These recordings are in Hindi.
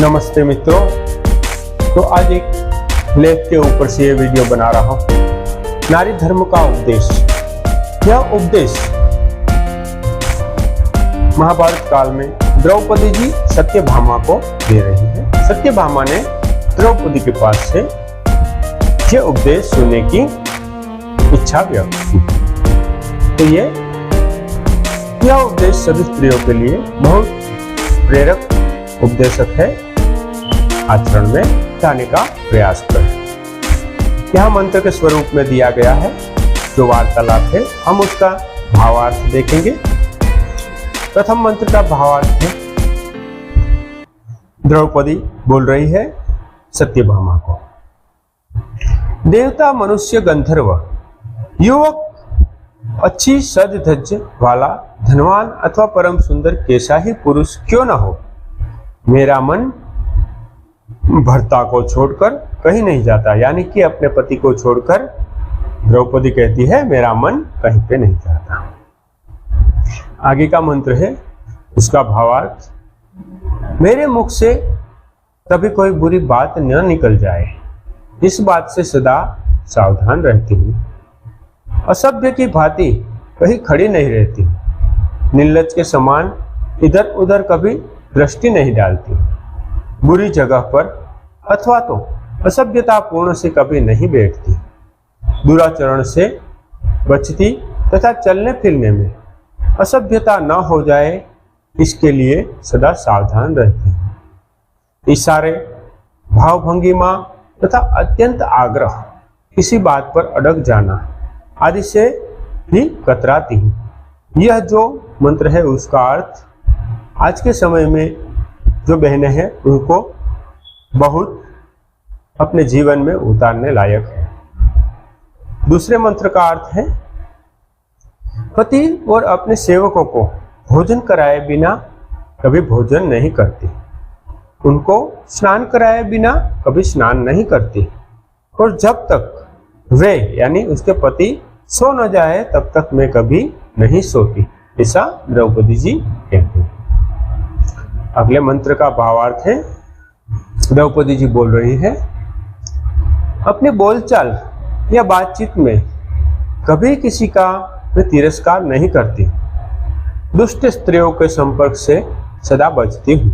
नमस्ते मित्रों। तो आज एक लेख के ऊपर से ये वीडियो बना रहा हूं। नारी धर्म का उपदेश। यह उपदेश महाभारत काल में द्रौपदी जी सत्यभामा को दे रही है। सत्यभामा ने द्रौपदी के पास से यह उपदेश सुनने की इच्छा व्यक्त की। तो यह उपदेश सभी स्त्रियों के लिए बहुत प्रेरक उपदेशक है। आचरण में लाने का प्रयास करें। यह मंत्र के स्वरूप में दिया गया है। जो वार्तालाप है हम उसका भावार्थ देखेंगे। प्रथम मंत्र का भावार्थ है, द्रौपदी बोल रही है सत्यभामा को, देवता मनुष्य गंधर्व युवक अच्छी सज धज वाला धनवान अथवा परम सुंदर कैसा ही पुरुष क्यों न हो, मेरा मन भर्ता को छोड़कर कहीं नहीं जाता। यानी कि अपने पति को छोड़कर द्रौपदी कहती है मेरा मन कहीं पे नहीं जाता। आगे का मंत्र है उसका भावार्थ, मेरे मुख से कभी कोई बुरी बात न निकल जाए, इस बात से सदा सावधान रहती हूँ। असभ्य की भांति कहीं खड़ी नहीं रहती, निर्लज के समान इधर उधर कभी दृष्टि नहीं डालती, बुरी जगह पर अथवा तो असभ्यता पूर्ण से कभी नहीं बैठती, दुराचरण से बचती तथा चलने फिरने में असभ्यता न हो जाए इसके लिए सदा सावधान रहती है। इशारे, भावभंगिमा तथा अत्यंत आग्रह, किसी बात पर अड़क जाना आदि से भी कतराती हूँ। यह जो मंत्र है उसका अर्थ आज के समय में जो बहनें हैं उनको बहुत अपने जीवन में उतारने लायक है। दूसरे मंत्र का अर्थ है, पति और अपने सेवकों को भोजन कराए बिना कभी भोजन नहीं करती, उनको स्नान कराए बिना कभी स्नान नहीं करती, और जब तक वे यानी उसके पति सो न जाए तब तक मैं कभी नहीं सोती, ऐसा द्रौपदी जी कहती हैं। अगले मंत्र का भावार्थ है, द्रौपदी जी बोल रही है, अपने बोलचाल या बातचीत में कभी किसी का मैं तिरस्कार नहीं करती, दुष्ट स्त्रियों के संपर्क से सदा बचती हूँ,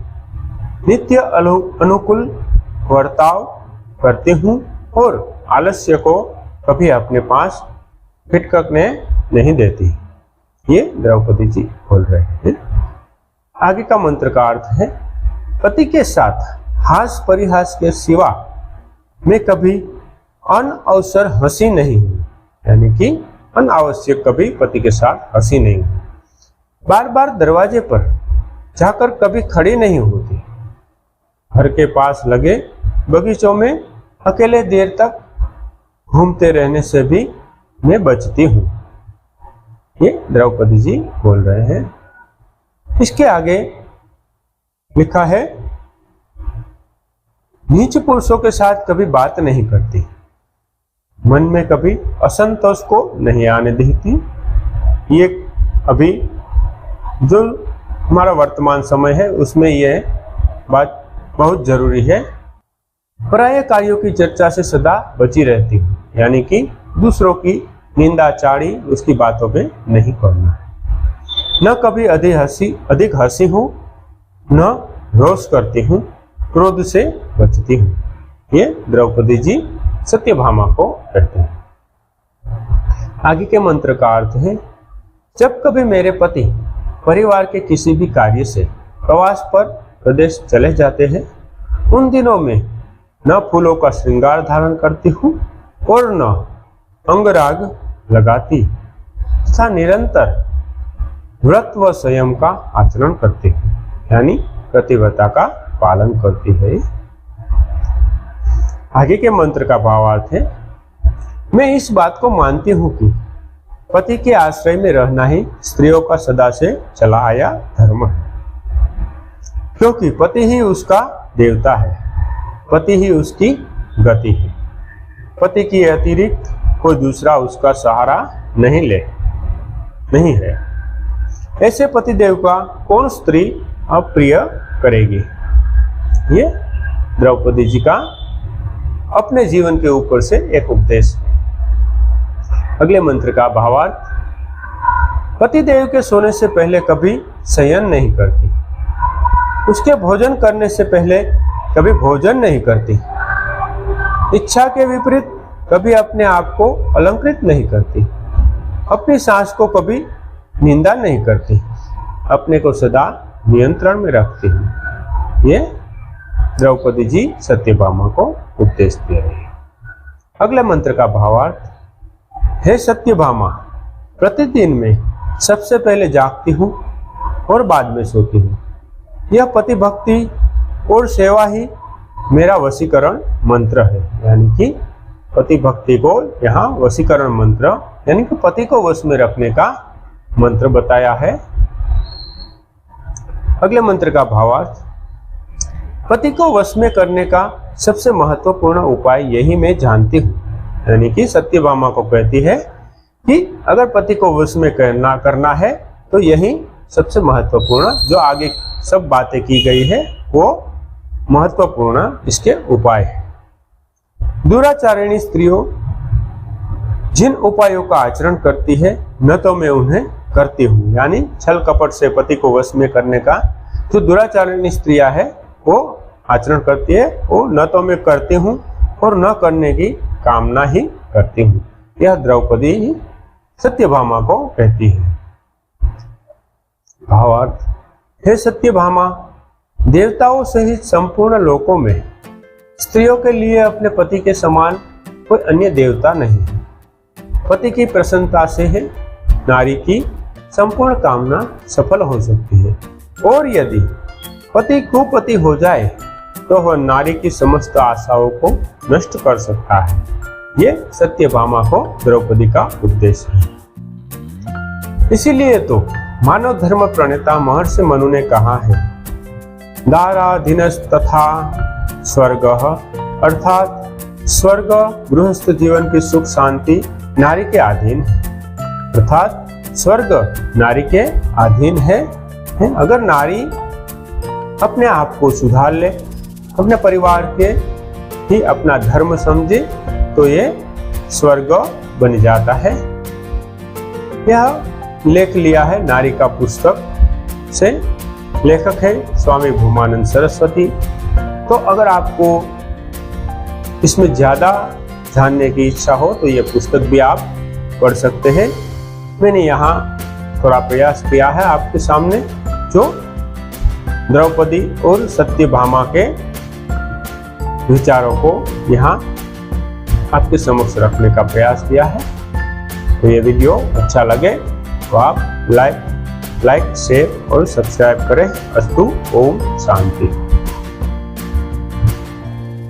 नित्य अनुकूल वर्ताव करती हूँ और आलस्य को कभी अपने पास फिटकने नहीं देती। ये द्रौपदी जी बोल रहे हैं। आगे का मंत्र का अर्थ है, पति के साथ हास परिहास के सिवा मैं कभी अनअवसर हंसी नहीं हूं, यानी कि अनावश्यक कभी पति के साथ हंसी नहीं हूं, बार बार दरवाजे पर जाकर कभी खड़ी नहीं होती, घर के पास लगे बगीचों में अकेले देर तक घूमते रहने से भी मैं बचती हूं। ये द्रौपदी जी बोल रहे हैं। इसके आगे लिखा है, नीच पुरुषों के साथ कभी बात नहीं करती, मन में कभी असंतोष को नहीं आने देती। ये अभी जो हमारा वर्तमान समय है उसमें यह बात बहुत जरूरी है। पराये कार्यों की चर्चा से सदा बची रहती हूँ, यानी कि दूसरों की निंदा चाड़ी उसकी बातों में नहीं पड़ना है। न कभी अधिक हंसी हूँ, न रोष करती हूँ, क्रोध से बचती हूँ। ये द्रौपदी जी सत्यभामा को कहते हैं। आगे के मंत्र का अर्थ है, जब कभी मेरे पति परिवार के किसी भी कार्य से प्रवास पर प्रदेश चले जाते हैं, उन दिनों में न फूलों का श्रृंगार धारण करती हूँ और न अंगराग लगाती तथा निरंतर व्रत व संयम का आचरण करती है, यानी प्रतिव्रता का पालन करती है। आगे के मंत्र का भावार्थ है, मैं इस बात को मानती हूँ कि पति के आश्रय में रहना ही स्त्रियों का सदा से चला आया धर्म है, क्योंकि पति ही उसका देवता है, पति ही उसकी गति है, पति के अतिरिक्त कोई दूसरा उसका सहारा नहीं है। ऐसे पतिदेव का कौन स्त्री अप्रिय करेगी। ये द्रौपदी जी का अपने जीवन के ऊपर से एक उपदेश है। अगले मंत्र का भावार्थ, पतिदेव के सोने से पहले कभी शयन नहीं करती, उसके भोजन करने से पहले कभी भोजन नहीं करती, इच्छा के विपरीत कभी अपने आप को अलंकृत नहीं करती, अपनी सांस को कभी निंदा नहीं करती, अपने को सदा नियंत्रण में रखती है। ये द्रौपदी जी सत्यभामा को उपदेश दे रही है। अगले मंत्र का भावार्थ, हे सत्यभामा, प्रतिदिन मैं सबसे पहले जागती हूँ और बाद में सोती हूँ। यह पति भक्ति और सेवा ही मेरा वशीकरण मंत्र है। यानी कि पति भक्ति को यहाँ वशीकरण मंत्र यानी कि पति को वश में रखने का मंत्र बताया है। अगले मंत्र का भावार्थ, पति को वश में करने का सबसे महत्वपूर्ण उपाय यही मैं जानती हूँ। यानी कि सत्यभामा को कहती है कि अगर पति को वश में करना है तो यही सबसे महत्वपूर्ण, जो आगे सब बातें की गई है वो महत्वपूर्ण इसके उपाय है। दुराचारिणी स्त्रियों जिन उपायों का आचरण करती है न तो मैं उन्हें करती हूँ। यानी छल कपट से पति को वश में करने का जो दुराचारिणी स्त्रियां है वो आचरण करती है, वो न तो मैं करती हूँ और न करने की कामना ही करती हूँ। यह द्रौपदी ही सत्यभामा को कहती है। भावार्थ, हे सत्यभामा, देवताओं सहित संपूर्ण लोकों में स्त्रियों के लिए अपने पति के समान कोई अन्य देवता नहीं है। पति की प्रसन्नता से है नारी की संपूर्ण कामना सफल हो सकती है, और यदि पति कुपति हो जाए तो वह नारी की समस्त आशाओं को नष्ट कर सकता है। ये सत्यभामा को द्रौपदी का उपदेश है। इसीलिए तो मानव धर्म प्रणेता महर्षि मनु ने कहा है, दाराधीनस्तथा स्वर्गः, अर्थात स्वर्ग गृहस्थ जीवन की सुख शांति नारी के अधीन है। अर्थात स्वर्ग नारी के अधीन है। अगर नारी अपने आप को सुधार ले, अपने परिवार के ही अपना धर्म समझे तो ये स्वर्ग बन जाता है। यह लेख लिया है नारी का पुस्तक से। लेखक है स्वामी भूमानंद सरस्वती। तो अगर आपको इसमें ज्यादा जानने की इच्छा हो तो ये पुस्तक भी आप पढ़ सकते हैं। मैंने यहाँ थोड़ा प्रयास किया है आपके सामने, जो द्रौपदी और सत्यभामा के विचारों को यहाँ आपके समक्ष रखने का प्रयास किया है। तो ये वीडियो अच्छा लगे तो आप लाइक, शेयर और सब्सक्राइब करें। अस्तु। ओम शांति।